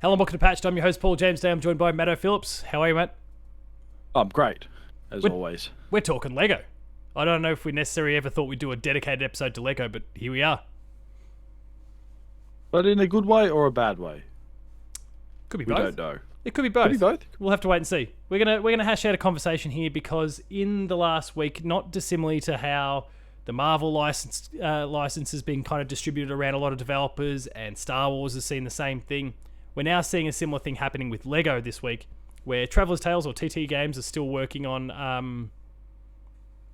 Hello and welcome to Patched. I'm your host, Paul James. Today I'm joined by Matto Phillips. How are you, mate? I'm great, as We're, always. we're talking Lego. I don't know if we necessarily ever thought we'd do a dedicated episode to Lego, but here we are. But in a good way or a bad way? Could be We both. don't know. It could be both. Could be both. We'll have to wait and see. We're gonna hash out a conversation here because in the last week, not dissimilarly to how the Marvel license has been kind of distributed around a lot of developers, and Star Wars has seen the same thing. We're now seeing a similar thing happening with Lego this week, where Traveller's Tales or TT Games are still working on.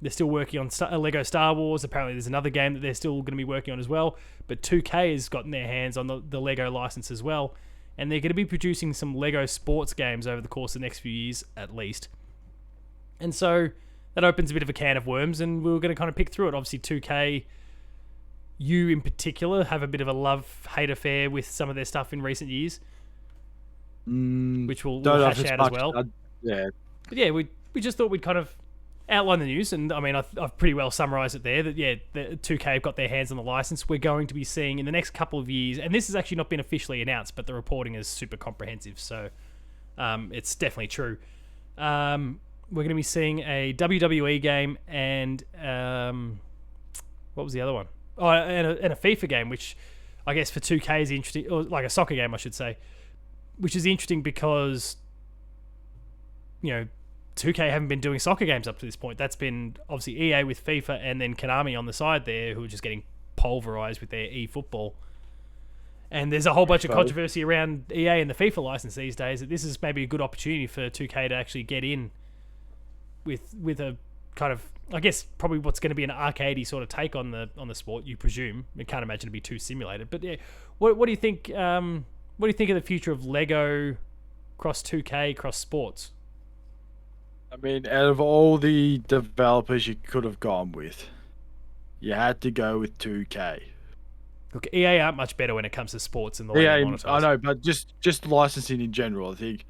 They're still working on Lego Star Wars. Apparently, there's another game that they're still going to be working on as well. But 2K has gotten their hands on the Lego license as well, and they're going to be producing some Lego sports games over the course of the next few years, at least. And so that opens a bit of a can of worms, and we were going to kind of pick through it. Obviously, 2K, you in particular, have a bit of a love-hate affair with some of their stuff in recent years. Which we'll hash out as well. Yeah. But yeah, we just thought we'd kind of outline the news, and I mean, I've pretty well summarised it there, that yeah, the 2K have got their hands on the license. We're going to be seeing in the next couple of years, and this has actually not been officially announced, but the reporting is super comprehensive, so it's definitely true. We're going to be seeing a WWE game and what was the other one? Oh, and a FIFA game, which I guess for 2K is interesting, or like a soccer game, I should say, which is interesting because, you know, 2K haven't been doing soccer games up to this point. That's been obviously EA with FIFA, and then Konami on the side there, who are just getting pulverized with their eFootball. And there's a whole bunch of controversy around EA and the FIFA license these days, that this is maybe a good opportunity for 2K to actually get in with a kind of, I guess, probably what's going to be an arcadey sort of take on the sport, you presume. I can't imagine it'd be too simulated. But yeah, what do you think? What do you think of the future of Lego cross 2K, cross sports? I mean, out of all the developers you could have gone with, you had to go with 2K. Look, EA aren't much better when it comes to sports and the way they monetize. I know, but just licensing in general, I think.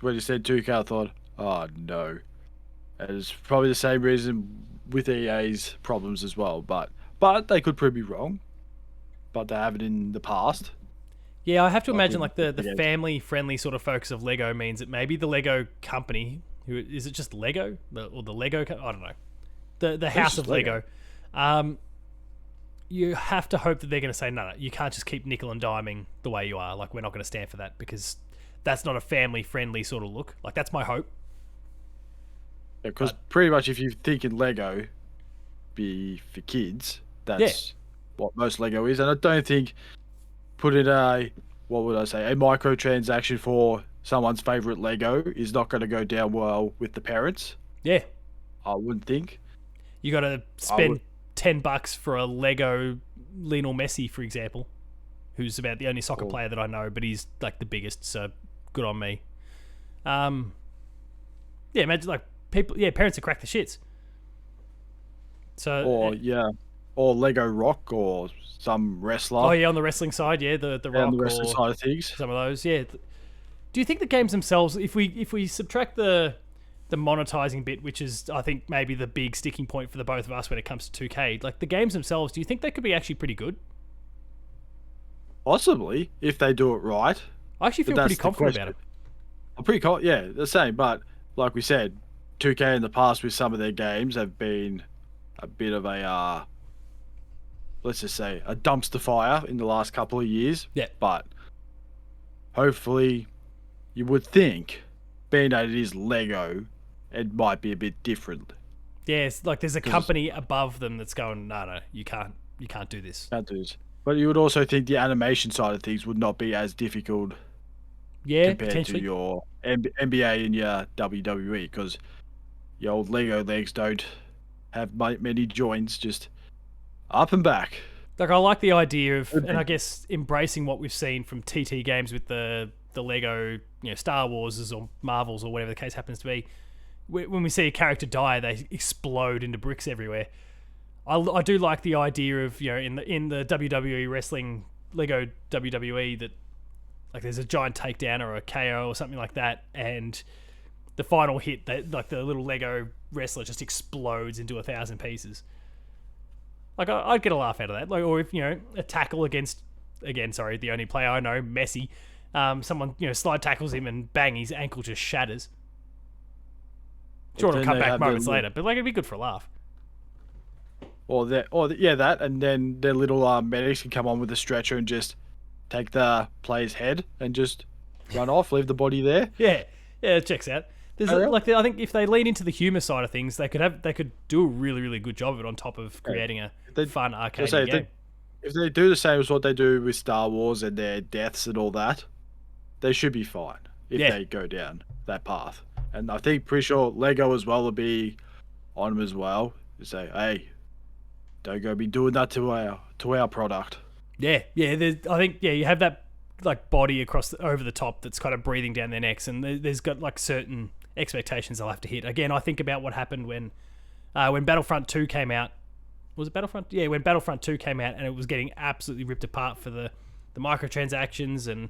When you said 2K, I thought, oh no. It's probably the same reason with EA's problems as well, but they could prove me wrong. But they haven't in the past. Yeah, I have to imagine like the family-friendly sort of focus of Lego means that maybe the Lego company, who is it just Lego? Or the Lego, I don't know. The House of Lego. You have to hope that they're going to say, no, you can't just keep nickel and diming the way you are. Like, we're not going to stand for that, because that's not a family-friendly sort of look. Like, that's my hope. Because pretty much if you think in Lego be for kids, that's what most Lego is. And I don't think put in a microtransaction for someone's favorite Lego is not going to go down well with the parents. Yeah. I wouldn't think. You got to spend $10 for a Lego Lionel Messi, for example, who's about the only soccer player that I know, but he's like the biggest, so good on me. Yeah, imagine like parents have cracked the shits. So or Lego Rock or some wrestler. Oh yeah, on the wrestling side, yeah, the Rock on the wrestling side of things. Some of those, yeah. Do you think the games themselves, if we subtract the monetizing bit, which is I think maybe the big sticking point for the both of us when it comes to 2K, like the games themselves, do you think they could be actually pretty good? Possibly, if they do it right. I actually feel pretty confident about it. I'm pretty confident, yeah, the same. But like we said, 2K in the past with some of their games have been a bit of a let's just say a dumpster fire in the last couple of years. Yeah. But hopefully, you would think, being that it is Lego, it might be a bit different. Yeah, it's like there's a company above them that's going, no, you can't do this. Can't do this. But you would also think the animation side of things would not be as difficult. Yeah, compared potentially. to your NBA and your WWE, because your old Lego legs don't have many joints, just up and back. Like, I like the idea of, and I guess embracing what we've seen from TT Games with the Lego, Star Wars or Marvels or whatever the case happens to be. When we see a character die, they explode into bricks everywhere. I do like the idea of, in the WWE wrestling, Lego WWE, that like there's a giant takedown or a KO or something like that, and the final hit, that like the little Lego wrestler just explodes into 1,000 pieces. Like, I'd get a laugh out of that. Like, or if a tackle against again, sorry, the only player I know, Messi, someone, slide tackles him and bang, his ankle just shatters. Sure, it'll then come they back have moments their later, but like it'd be good for a laugh. That, and then their little medics can come on with a stretcher and just take the player's head and just run off, leave the body there. Yeah, it checks out. There's Oh, yeah. I think if they lean into the humor side of things, they could do a really really good job of it on top of creating a fun arcade game. If they do the same as what they do with Star Wars and their deaths and all that, they should be fine if they go down that path. And I think pretty sure Lego as well will be on them as well. To say, hey, don't go be doing that to our product. Yeah. I think you have that like body over the top that's kind of breathing down their necks, and there's got like certain expectations they'll have to hit. Again, I think about what happened when Battlefront 2 came out. Was it Battlefront? Yeah, when Battlefront 2 came out and it was getting absolutely ripped apart for the microtransactions and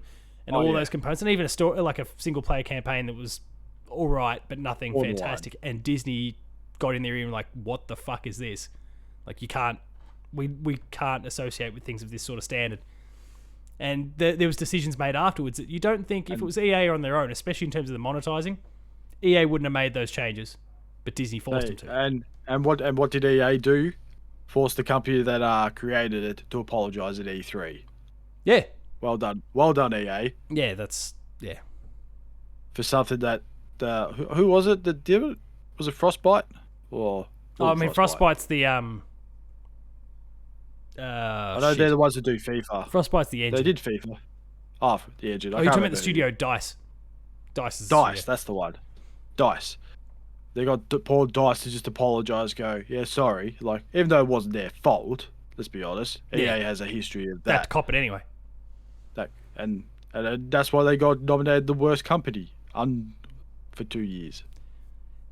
all those components, and even a story like a single player campaign that was all right but nothing fantastic. And Disney got in there and like, what the fuck is this? Like, we can't associate with things of this sort of standard. And there was decisions made afterwards that you don't think if it was EA on their own, especially in terms of the monetizing, EA wouldn't have made those changes, but Disney forced them to. And what did EA do? Force the company that created it to apologize at E3. Yeah. Well done, EA. Yeah, For something that who was it that did it? Was it Frostbite or? Frostbite's the I know they're the ones that do FIFA. Frostbite's the engine. They did FIFA. Oh, the engine. You're talking about the studio DICE. DICE is DICE. That's the one. DICE. They got poor DICE to just apologise. Go, yeah, sorry. Like, even though it wasn't their fault. Let's be honest. EA has a history of that. They had to cop it anyway. And that's why they got nominated the worst company for 2 years.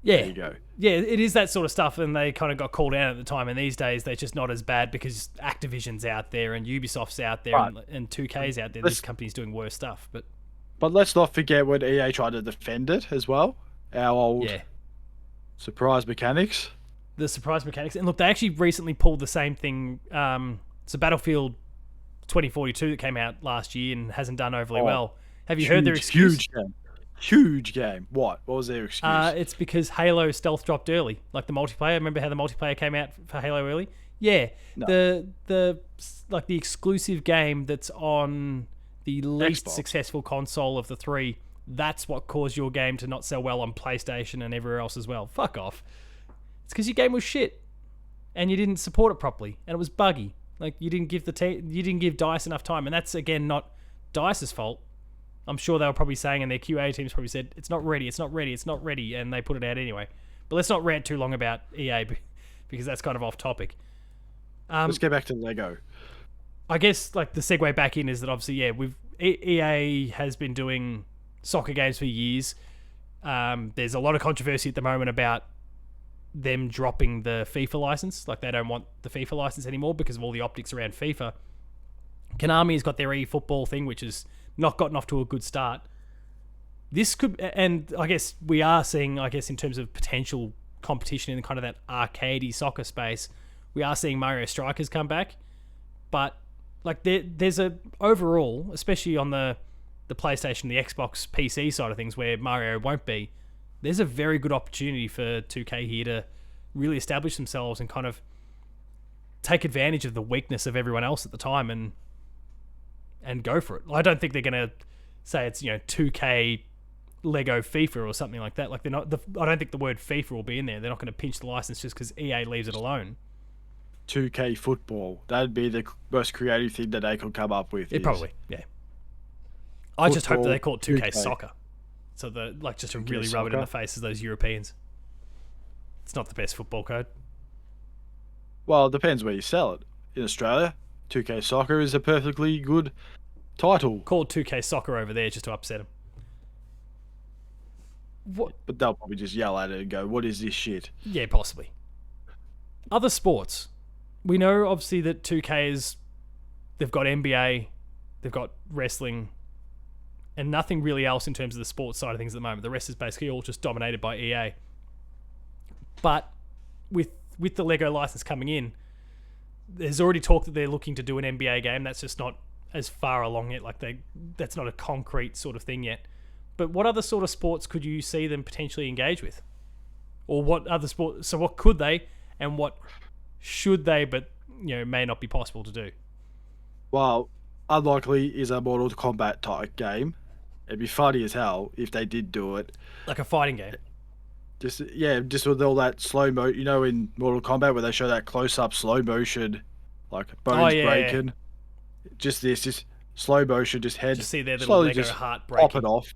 Yeah. There you go. Yeah, it is that sort of stuff, and they kind of got called out at the time. And these days, they're just not as bad because Activision's out there and Ubisoft's out there and 2K's out there. This company's doing worse stuff. But let's not forget when EA tried to defend it as well. Our old surprise mechanics. The surprise mechanics. And look, they actually recently pulled the same thing. So Battlefield 2042 that came out last year and hasn't done overly well. Have you heard their excuse? Huge game. What was their excuse? It's because Halo stealth dropped early, like the multiplayer. Remember how the multiplayer came out for Halo early? Yeah, no. the exclusive game that's on the least successful console of the three. That's what caused your game to not sell well on PlayStation and everywhere else as well. Fuck off. It's because your game was shit, and you didn't support it properly, and it was buggy. Like you didn't give DICE enough time, and that's again not DICE's fault. I'm sure they were probably saying, and their QA teams probably said, it's not ready, and they put it out anyway. But let's not rant too long about EA because that's kind of off topic. Let's get back to Lego. I guess like the segue back in is that obviously, EA has been doing soccer games for years. There's a lot of controversy at the moment about them dropping the FIFA license. Like they don't want the FIFA license anymore because of all the optics around FIFA. Konami's got their eFootball thing, which has not gotten off to a good start. This could, and I guess we are seeing, in terms of potential competition in kind of that arcadey soccer space, we are seeing Mario Strikers come back. But like there's a overall, especially on the PlayStation, the Xbox PC side of things, where Mario won't be, there's a very good opportunity for 2K here to really establish themselves and kind of take advantage of the weakness of everyone else at the time and go for it. I don't think they're going to say it's 2K Lego FIFA or something like that. Like they're not. I don't think the word FIFA will be in there. They're not going to pinch the license just because EA leaves it alone. 2K football. That'd be the most creative thing that they could come up with. Probably, yeah. I just hope that they call it 2K soccer, so just to really rub it in the face of those Europeans. It's not the best football code. Well, it depends where you sell it. In Australia, 2K Soccer is a perfectly good title. Called 2K Soccer over there just to upset them. What? But they'll probably just yell at it and go, "What is this shit?" Yeah, possibly. Other sports. We know, obviously, that 2K they've got NBA, they've got wrestling, and nothing really else in terms of the sports side of things at the moment. The rest is basically all just dominated by EA. But with the Lego license coming in, there's already talk that they're looking to do an NBA game. That's just not as far along yet. Like that's not a concrete sort of thing yet. But what other sort of sports could you see them potentially engage with? Or what other sports? So what could they, and what should they? But may not be possible to do. Well, unlikely is a Mortal Kombat type game. It'd be funny as hell if they did do it. Like a fighting game. Just with all that slow mo. In Mortal Kombat where they show that close up slow motion, like bones breaking. Yeah. Just slow motion, just head. Just see their little Lego heart breaking. Pop it off.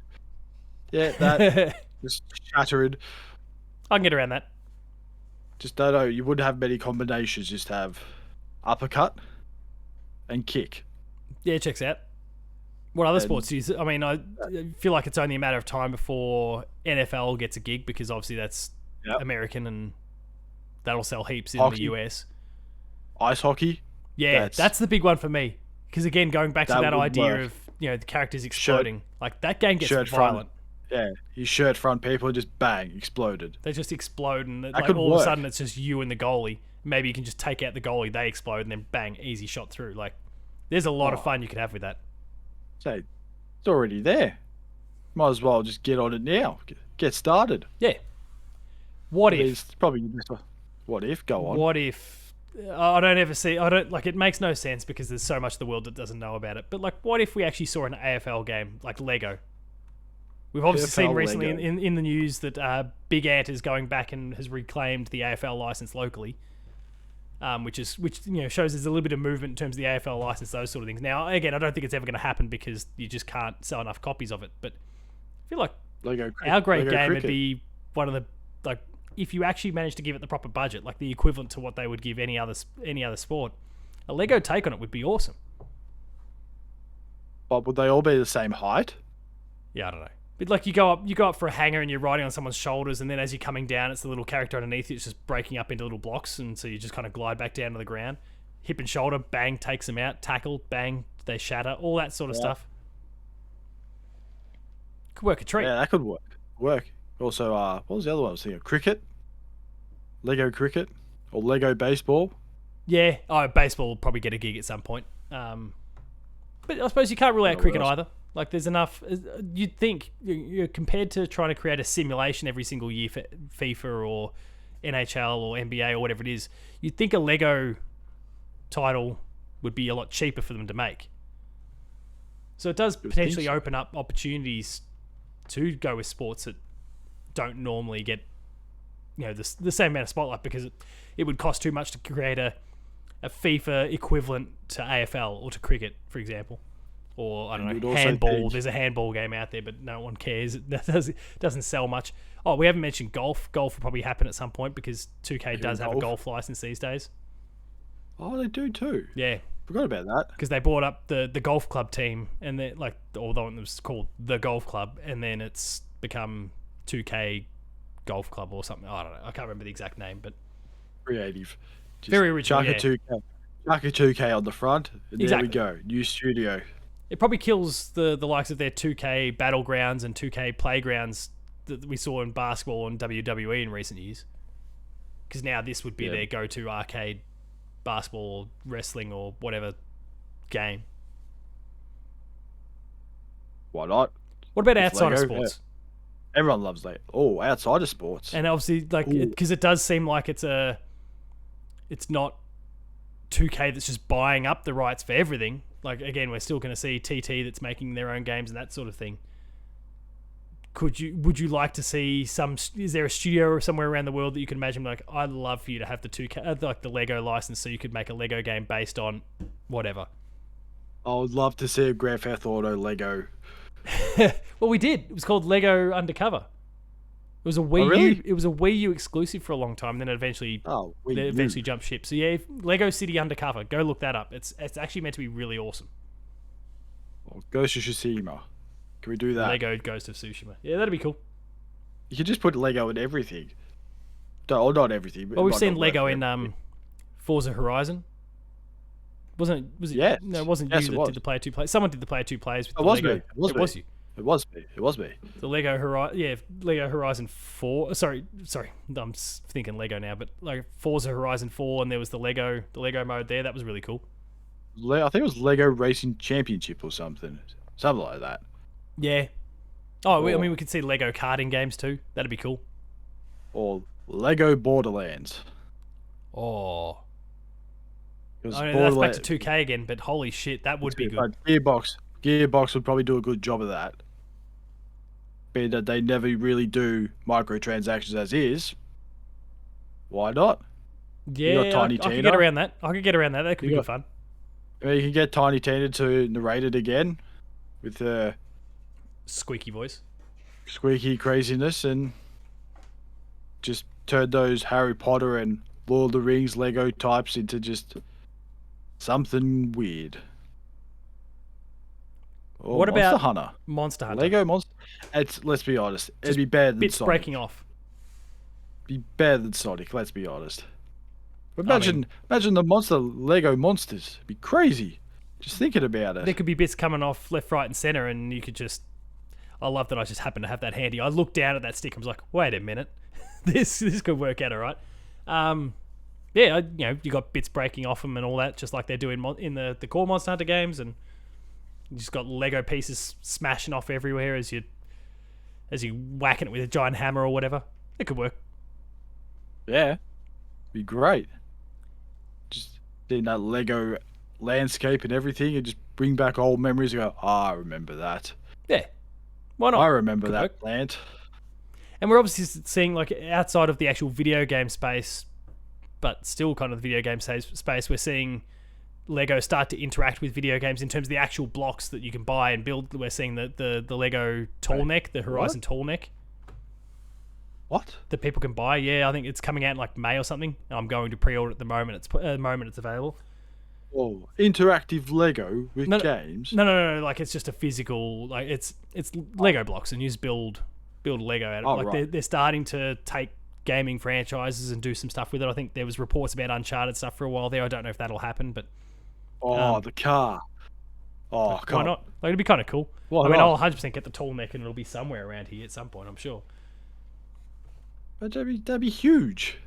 Yeah, that just shattering. I can get around that. Just don't know. You wouldn't have many combinations. Just have uppercut and kick. Yeah, it checks out. What other sports do you? I mean, I feel like it's only a matter of time before NFL gets a gig because obviously that's American and that'll sell heaps in the US. Ice hockey. Yeah, that's the big one for me. Because again, going back to that idea of the characters exploding, like that game gets violent. Yeah, you shirt front people just bang exploded. They just explode and like all of a sudden it's just you and the goalie. Maybe you can just take out the goalie, they explode, and then bang, easy shot through. Like, there's a lot of fun you could have with that. So, it's already there. Might as well just get on it now. Get started. Yeah. What if? It's probably what if? Go on. What if? I don't ever see. I don't like. It makes no sense because there's so much of the world that doesn't know about it. But like, what if we actually saw an AFL game like Lego? We've obviously seen recently in the news that Big Ant is going back and has reclaimed the AFL license locally. Which shows there's a little bit of movement in terms of the AFL license, those sort of things. Now, again, I don't think it's ever going to happen because you just can't sell enough copies of it. But I feel like our great game would be one of the if you actually managed to give it the proper budget, like the equivalent to what they would give any other sport. A Lego take on it would be awesome. But would they all be the same height? Yeah, I don't know. But like you go up for a hanger and you're riding on someone's shoulders, and then as you're coming down, it's the little character underneath you. It's just breaking up into little blocks, and so you just kind of glide back down to the ground. Hip and shoulder, bang, takes them out. Tackle, bang, they shatter. All that sort of stuff. Could work a treat. Yeah, that could work. Also, what was the other one I was thinking? Cricket? Lego cricket? Or Lego baseball? Yeah. Oh, baseball will probably get a gig at some point. But I suppose you can't rule out cricket either. Like, there's enough. You'd think you're compared to trying to create a simulation every single year for FIFA or NHL or NBA or whatever it is. You'd think a Lego title would be a lot cheaper for them to make. So it does potentially open up opportunities to go with sports that don't normally get the same amount of spotlight because it would cost too much to create a FIFA equivalent to AFL or to cricket, for example. Or, I don't know, handball. There's a handball game out there, but no one cares. It doesn't sell much. Oh, we haven't mentioned golf. Golf will probably happen at some point because 2K does have a golf license these days. Oh, they do too. Yeah. Forgot about that. Because they bought up the golf club team, and then although it was called the golf club, and then it's become 2K golf club or something. I don't know. I can't remember the exact name, but creative. Just very original. Chuck a 2K on the front. And exactly. There we go. New studio. It probably kills the likes of their 2K battlegrounds and 2K playgrounds that we saw in basketball and WWE in recent years. Because now this would be their go-to arcade basketball or wrestling or whatever game. Why not? What about outside of sports? Yeah. Everyone loves that. Oh, outside of sports. And obviously, because it does seem like it's not 2K that's just buying up the rights for everything. Like, again, we're still going to see TT that's making their own games and that sort of thing. Would you like to see is there a studio or somewhere around the world that you can imagine like, I'd love for you to have the 2K, like the Lego license so you could make a Lego game based on whatever? I would love to see a Grand Theft Auto Lego. Well, we did. It was called Lego Undercover. It was a Wii U. It was a Wii U exclusive for a long time. Then it eventually jumped ship. So yeah, Lego City Undercover. Go look that up. It's actually meant to be really awesome. Well, Ghost of Tsushima. Can we do that? Lego Ghost of Tsushima. Yeah, that'd be cool. You could just put Lego in everything. Or not everything. Well, we've seen Lego in Forza Horizon. Was it? Yeah. No, it wasn't you that did the player 2 players. Someone did the player 2 players with the Lego. It was you. It was me. The Lego Horizon 4. Sorry, I'm thinking Lego now, but like Forza Horizon 4, and there was the Lego mode there. That was really cool. I think it was Lego Racing Championship or something like that. Yeah. Oh, I mean, Or we could see Lego karting games too. That'd be cool. or Lego Borderlands. Oh, Because I mean, that's back to Borderlands, 2K again, but holy shit, that would be good. but Gearbox would probably do a good job of that. Being that they never really do microtransactions as is, why not? You got Yeah, Tiny I could Tina. get around that. I could get around that. That could You be got, good fun. I mean, you can get Tiny Tina to narrate it again with Squeaky voice. squeaky craziness and just turn those Harry Potter and Lord of the Rings Lego types into just something weird. Or What Monster about Hunter. Monster Hunter? Lego Monster. It's let's be honest. It'd Just be better than bits Sonic. breaking off. Be better than Sonic. Let's be honest. But I mean- imagine the Lego monsters. It'd be crazy. Just thinking about There it. could be bits coming off left, right, and center, and you could just. I love that I just happened to have that handy. I looked down at that stick and was like, "Wait a minute, this could work out all right." Yeah, you got bits breaking off them and all that, just like they're doing in the core Monster Hunter games, and you just got Lego pieces smashing off everywhere as you whacking it with a giant hammer or whatever. It could work. Yeah. Be great. Just seeing that Lego landscape and everything and just bring back old memories and go, I remember that. Yeah, why not? I remember Could that work. plant. And we're obviously seeing, like, outside of the actual video game space, but still kind of the video game space, we're seeing Lego start to interact with video games in terms of the actual blocks that you can buy and build. We're seeing the Lego tall neck, the Horizon tall neck What? that people can buy. Yeah, I think it's coming out in like May or something. I'm going to pre-order at the moment. It's available. Oh, interactive Lego with No, games. No. Like, it's just a physical, like, it's Lego blocks, and you just build Lego out of it. Oh, Like, right. they're starting to take gaming franchises and do some stuff with it. I think there was reports about Uncharted stuff for a while there. I don't know if that'll happen, but Oh, the car. Oh, why come not? Like, it'd be kind of cool. Why I mean, not? I'll 100% get the tall neck, and it'll be somewhere around here at some point, I'm sure. But that'd be huge.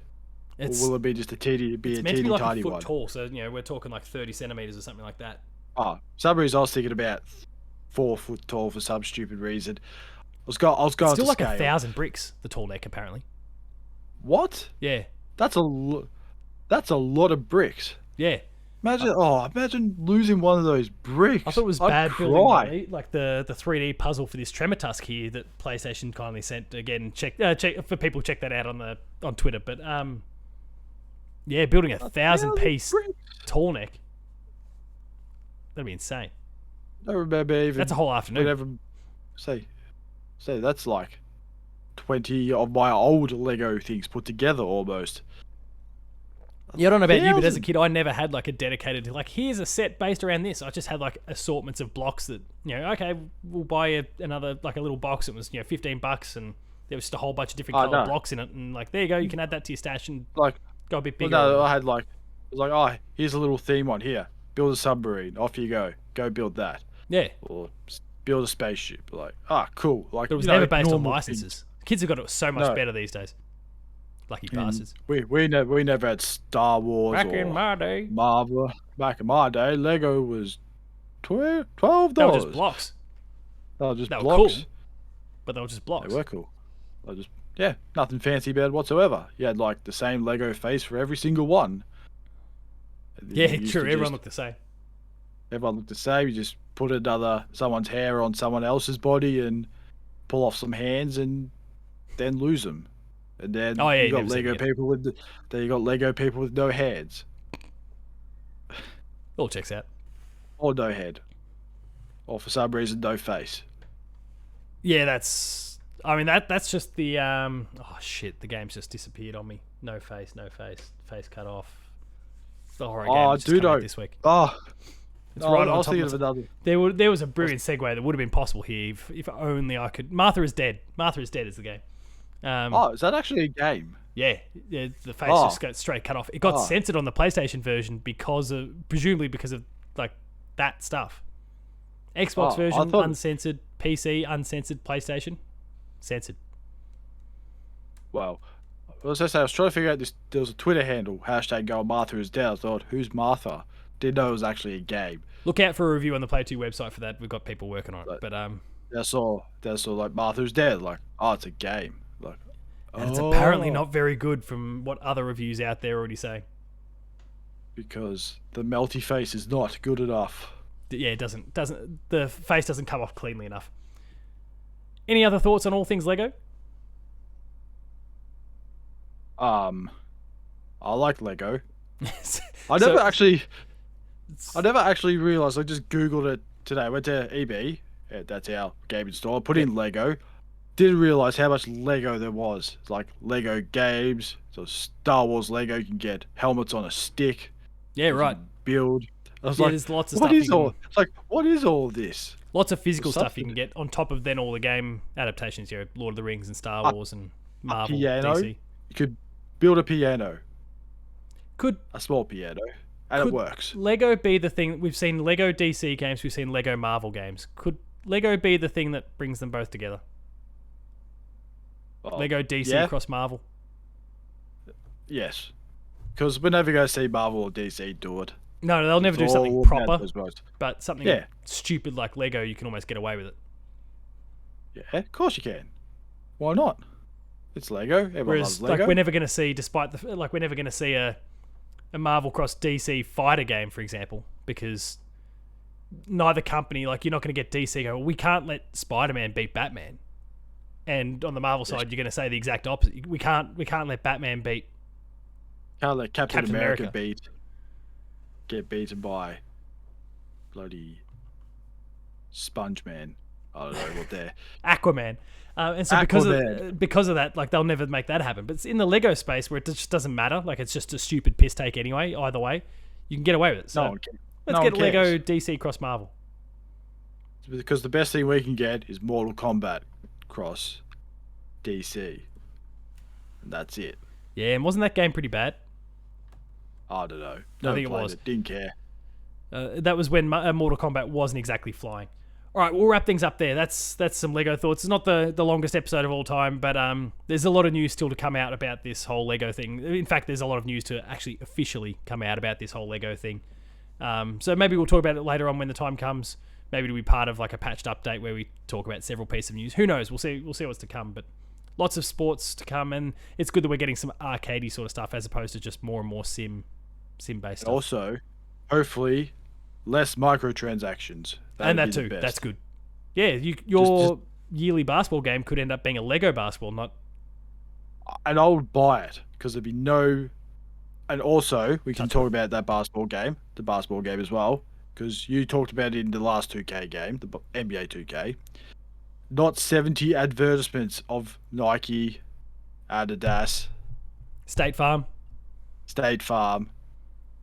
It's Or will it be just it's meant to be teeny like a tiny foot one? tall, so we're talking like 30 centimeters or something like that. Oh, some reason I was thinking about 4 foot tall for some stupid reason. I was going It's still to like scale. 1,000 bricks, the tall neck, apparently. What? Yeah, That's that's a lot of bricks. yeah. Imagine losing one of those bricks. I thought it was I'd bad cry. building like the 3D puzzle for this Tremortusk here that PlayStation kindly sent. Again, check for people, check that out on Twitter. But yeah, building a 1,000 piece bricks. tall neck, that'd be insane. I remember even. That's a whole afternoon. Whenever, say that's like 20 of my old Lego things put together almost. Yeah, I don't know about you, but as a 1,000. kid, I never had like a dedicated, like, here's a set based around this. I just had like assortments of blocks that, okay, we'll buy another, like, a little box. It was, $15, and there was just a whole bunch of different Oh, colored no. blocks in it. And like, there you go, you can add that to your stash and Like, go a bit well, bigger. no, I had like, it was like, oh, here's a little theme one here. Build a submarine. Off you go. Go build that. Yeah, Or build a spaceship. Like, cool. Like, but it was you know, never based on normal licenses. Kids have got it so much No. better these days. Lucky things. bastards. We never had Star Wars Back or in my day, Marvel. Back in my day, Lego was $12. they were just blocks, They were just They were blocks. cool. but they were just blocks. They were cool. They just nothing fancy about it whatsoever. You had like the same Lego face for every single one. And then Yeah, you used true. to Everyone just- looked the same. everyone looked the same. You just put someone's hair on someone else's body and pull off some hands and then lose them. And then Oh, yeah, you you got never see Lego them again. people with then you got Lego people with no hands All checks out. or no head, or for some reason no face. Yeah, that's. I mean, that's just the. Oh shit! The game's just disappeared on me. No face, face cut off. The horror game Oh, just dude, come out I- this week. Oh, It's no, right I on was top thinking of of us. another. There was a brilliant segue that would have been possible here if only I could. Martha is dead. Martha is dead is the game. Oh, is that actually a game? Yeah, the face Oh. just got straight cut off. It got Oh. censored on the PlayStation version presumably because of like that stuff. Xbox Oh, I version thought- uncensored, PC uncensored, PlayStation censored. Well, I was trying to figure out this. There was a Twitter handle #Go Martha is dead. I thought, who's Martha? Didn't know it was actually a game. Look out for a review on the Play 2 website for that. We've got people working on it. But But that's all like Martha's Dead. Like, oh, it's a game. Like, and it's apparently not very good from what other reviews out there already say. Because the melty face is not good enough. Yeah, it doesn't the face doesn't come off cleanly enough. Any other thoughts on all things Lego? I like Lego. I So- never actually realized. I just googled it today. I went to EB. Yeah, that's our gaming store. Put in Lego. Didn't realize how much Lego there was. It's like Lego games. So Star Wars Lego. You can get helmets on a stick. Yeah, right. Build. I was Yeah, like, there's lots of what stuff is you all? can- It's like, what is all this? Lots of physical There's stuff you can something- get on top of then all the game adaptations, Lord of the Rings and Star Wars and Marvel, piano? DC. You could build a piano, Could a small piano, and Could- it works. Lego be the thing? We've seen Lego DC games, we've seen Lego Marvel games. Could Lego be the thing that brings them both together? Oh, Lego DC yeah? cross Marvel. Yes, because we're never going to see Marvel or DC do it. No, they'll never do It's something all proper, about those guys. but something Yeah. stupid like Lego, you can almost get away with it. Yeah, of course you can. Why not? It's Lego. Everyone Whereas, loves Lego. like, we're never going to see, we're never going to see a Marvel cross DC fighter game, for example, because neither company, like, you're not going to get DC go, well, we can't let Spider-Man beat Batman. And on the Marvel side, you're going to say the exact opposite. We can't let Batman beat. Can't let Captain America America. get beaten by bloody Sponge Man. I don't know what they're. Aquaman. And so Aquaman. because of that, like, they'll never make that happen. But it's in the Lego space where it just doesn't matter. Like, it's just a stupid piss take anyway. Either way, you can get away with it. So No one cares. let's No get one Lego cares. DC cross Marvel. Because the best thing we can get is Mortal Kombat cross DC. And that's it. Yeah, and wasn't that game pretty bad? I don't know. I Never think it played was. Didn't care. That was when Mortal Kombat wasn't exactly flying. All right, we'll wrap things up there. That's some Lego thoughts. It's not the longest episode of all time, but there's a lot of news still to come out about this whole Lego thing. In fact, there's a lot of news to actually officially come out about this whole Lego thing. So maybe we'll talk about it later on when the time comes. Maybe it'll be part of like a patched update where we talk about several pieces of news. Who knows? We'll see what's to come, but lots of sports to come, and it's good that we're getting some arcadey sort of stuff as opposed to just more and more sim-based stuff. Also, hopefully, less microtransactions. And that would be the too. best. That's good. Yeah, your yearly basketball game could end up being a Lego basketball, not. And I would buy it because there'd be no. And also, we can talk about the basketball game as well, because you talked about it in the last 2K game, the NBA 2K. Not 70 advertisements of Nike, Adidas, State Farm. State Farm.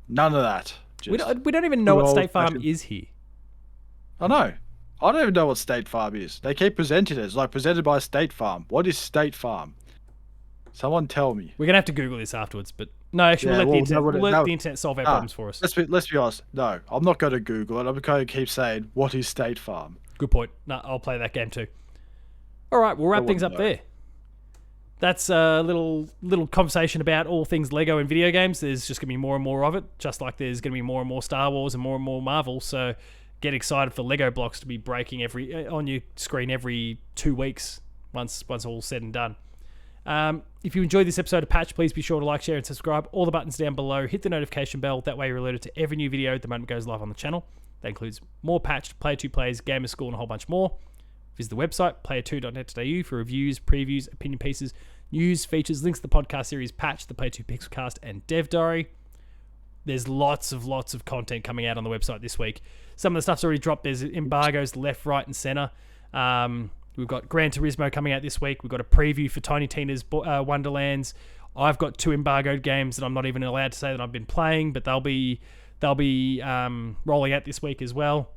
None of that. We Just, don't even know what good State Farm old-fashioned- is here. I know. I don't even know what State Farm is. They keep presenting it as like presented by State Farm. What is State Farm? Someone tell me. We're gonna have to Google this afterwards, but no, actually, Yeah, we'll let no, the internet solve our problems for us. Let's be honest. No, I'm not going to Google it. I'm going to keep saying, what is State Farm? Good point. No, I'll play that game too. All right, we'll wrap things up wouldn't know. there. That's a little conversation about all things Lego and video games. There's just gonna be more and more of it, just like there's gonna be more and more Star Wars and more Marvel. So get excited for Lego blocks to be breaking on your screen every 2 weeks once all's said and done. If you enjoyed this episode of Patch, please be sure to like, share, and subscribe. All the buttons down below. Hit the notification bell. That way you're alerted to every new video the moment it goes live on the channel. That includes more Patched, Player 2 plays, Gamer School, and a whole bunch more. Visit the website, player2.net.au, for reviews, previews, opinion pieces, news, features, links to the podcast series Patch, the Player 2 Pixelcast, and Dev Diary. There's lots of content coming out on the website this week. Some of the stuff's already dropped. There's embargoes left, right, and center. We've got Gran Turismo coming out this week. We've got a preview for Tiny Tina's Wonderlands. I've got 2 embargoed games that I'm not even allowed to say that I've been playing, but they'll be rolling out this week as well.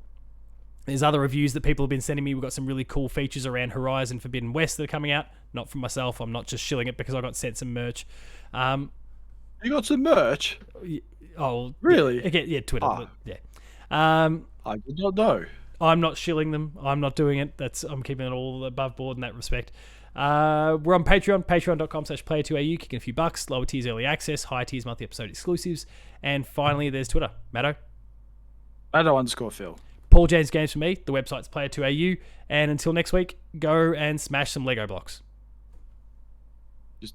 There's other reviews that people have been sending me. We've got some really cool features around Horizon Forbidden West that are coming out. Not from myself. I'm not just shilling it because I got sent some merch. You got some merch? Oh, Really? Yeah, Twitter. Ah. But yeah. I did not know. I'm not shilling them. I'm not doing it. I'm keeping it all above board in that respect. We're on Patreon, patreon.com/player2au, kicking a few bucks. Lower tiers early access, higher tiers monthly episode exclusives. And finally, there's Twitter. Matto? @_Phil. Paul James Games for me. The website's player2au. And until next week, go and smash some Lego blocks.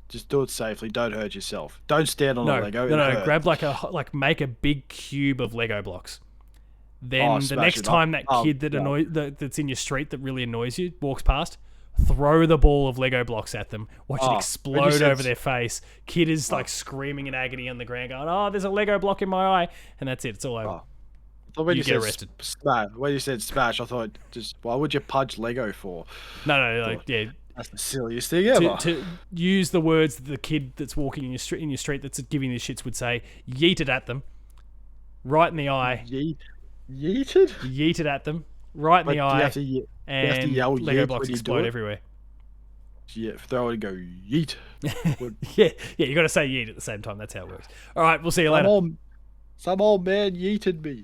Just do it safely. Don't hurt yourself. Don't stand on a Lego. No. Grab make a big cube of Lego blocks. Then the next time that kid that's in your street that really annoys you walks past, throw the ball of Lego blocks at them. Watch it explode over their face. Kid is like screaming in agony on the ground, going, "Oh, there's a Lego block in my eye," and that's it. It's all over. When you get arrested. When you said smash, I thought, why would you punch Lego for? No, that's the silliest thing ever. To use the words that the kid that's walking in your street that's giving these shits would say, yeet it at them, right in the eye. Yeeted? Yeet it at them, right in the eye. You have to yell Lego yeet blocks when you explode do it? everywhere. Yeah, throw it and go yeet. yeah, you got to say yeet at the same time. That's how it works. All right, we'll see you later. Some old man yeeted me.